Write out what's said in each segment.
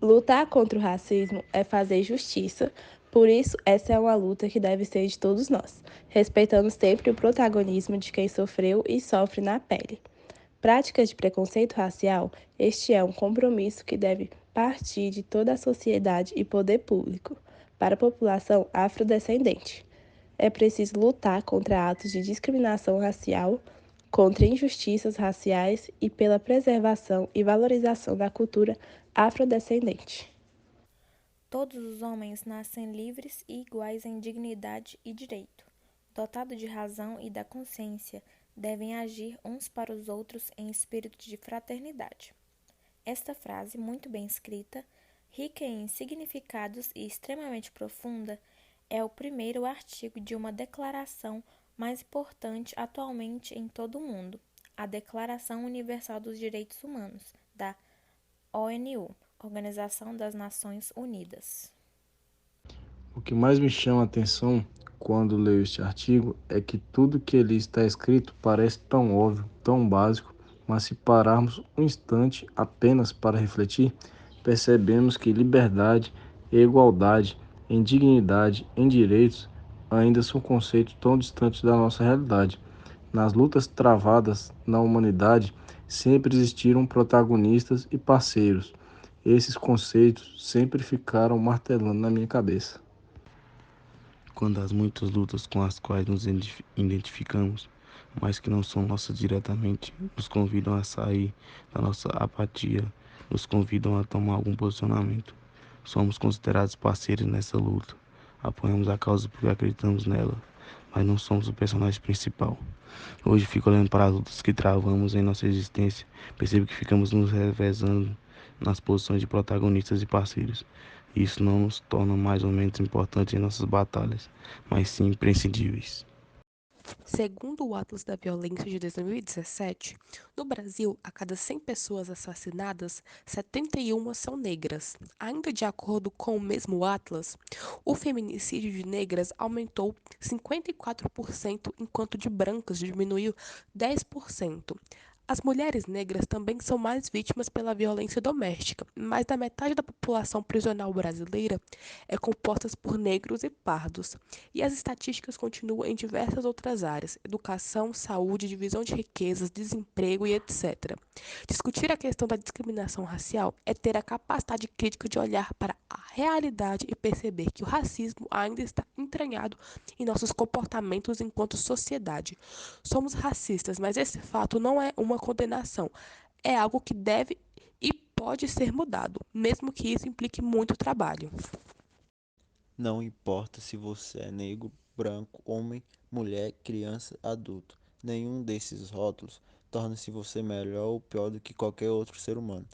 Lutar contra o racismo é fazer justiça, por isso essa é uma luta que deve ser de todos nós, respeitando sempre o protagonismo de quem sofreu e sofre na pele. Práticas de preconceito racial, este é um compromisso que deve partir de toda a sociedade e poder público, para a população afrodescendente. É preciso lutar contra atos de discriminação racial, contra injustiças raciais e pela preservação e valorização da cultura afrodescendente. Todos os homens nascem livres e iguais em dignidade e direito. Dotados de razão e da consciência, devem agir uns para os outros em espírito de fraternidade. Esta frase, muito bem escrita, rica em significados e extremamente profunda, é o primeiro artigo de uma declaração mais importante atualmente em todo o mundo, a Declaração Universal dos Direitos Humanos, da ONU, Organização das Nações Unidas. O que mais me chama a atenção quando leio este artigo é que tudo que ali está escrito parece tão óbvio, tão básico, mas se pararmos um instante apenas para refletir, percebemos que liberdade e igualdade em dignidade, em direitos, ainda são conceitos tão distantes da nossa realidade. Nas lutas travadas na humanidade, sempre existiram protagonistas e parceiros. Esses conceitos sempre ficaram martelando na minha cabeça. Quando as muitas lutas com as quais nos identificamos, mas que não são nossas diretamente, nos convidam a sair da nossa apatia, nos convidam a tomar algum posicionamento. Somos considerados parceiros nessa luta. Apoiamos a causa porque acreditamos nela, mas não somos o personagem principal. Hoje fico olhando para as lutas que travamos em nossa existência, percebo que ficamos nos revezando nas posições de protagonistas e parceiros. Isso não nos torna mais ou menos importantes em nossas batalhas, mas sim imprescindíveis. Segundo o Atlas da Violência de 2017, no Brasil, a cada 100 pessoas assassinadas, 71 são negras. Ainda de acordo com o mesmo Atlas, o feminicídio de negras aumentou 54%, enquanto de brancas diminuiu 10%. As mulheres negras também são mais vítimas pela violência doméstica, mais da metade da população prisional brasileira é composta por negros e pardos. E as estatísticas continuam em diversas outras áreas: educação, saúde, divisão de riquezas, desemprego e etc. Discutir a questão da discriminação racial é ter a capacidade crítica de olhar para a realidade e perceber que o racismo ainda está entranhado em nossos comportamentos enquanto sociedade. Somos racistas, mas esse fato não é uma condenação. É algo que deve e pode ser mudado, mesmo que isso implique muito trabalho. Não importa se você é negro, branco, homem, mulher, criança, adulto. Nenhum desses rótulos torna-se você melhor ou pior do que qualquer outro ser humano.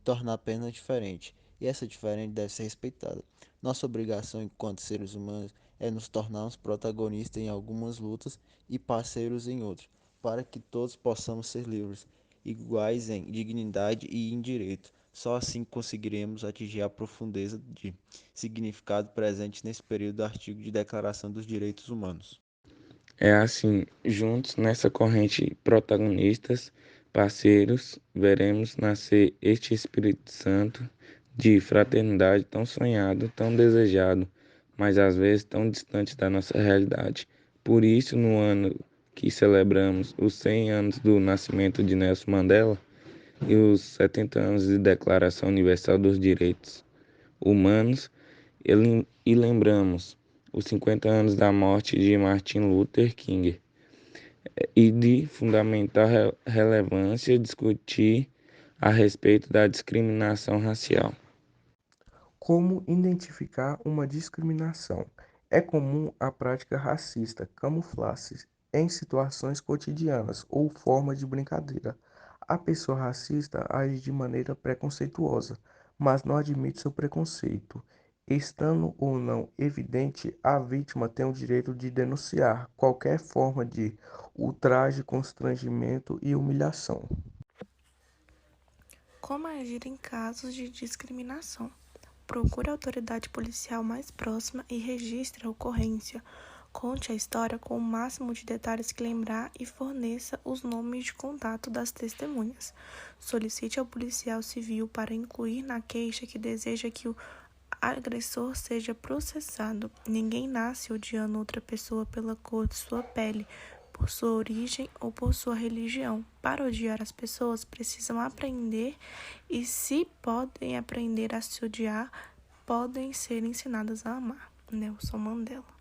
Torna apenas diferente, e essa diferença deve ser respeitada. Nossa obrigação enquanto seres humanos é nos tornarmos protagonistas em algumas lutas e parceiros em outras, para que todos possamos ser livres, iguais em dignidade e em direito. Só assim conseguiremos atingir a profundeza de significado presente nesse período do artigo de Declaração dos Direitos Humanos. É assim, juntos nessa corrente protagonistas, parceiros, veremos nascer este Espírito Santo de fraternidade tão sonhado, tão desejado, mas às vezes tão distante da nossa realidade. Por isso, no ano que celebramos os 100 anos do nascimento de Nelson Mandela e os 70 anos de Declaração Universal dos Direitos Humanos, e lembramos os 50 anos da morte de Martin Luther King e de fundamental relevância discutir a respeito da discriminação racial. Como identificar uma discriminação? É comum a prática racista camuflar-se em situações cotidianas ou forma de brincadeira. A pessoa racista age de maneira preconceituosa, mas não admite seu preconceito. Estando ou não evidente, a vítima tem o direito de denunciar qualquer forma de ultraje, constrangimento e humilhação. Como agir em casos de discriminação? Procure a autoridade policial mais próxima e registre a ocorrência Conte a história com o máximo de detalhes que lembrar e forneça os nomes de contato das testemunhas. Solicite ao policial civil para incluir na queixa que deseja que o agressor seja processado. Ninguém nasce odiando outra pessoa pela cor de sua pele, por sua origem ou por sua religião. Para odiar as pessoas, precisam aprender e, se podem aprender a se odiar, podem ser ensinadas a amar. Nelson Mandela.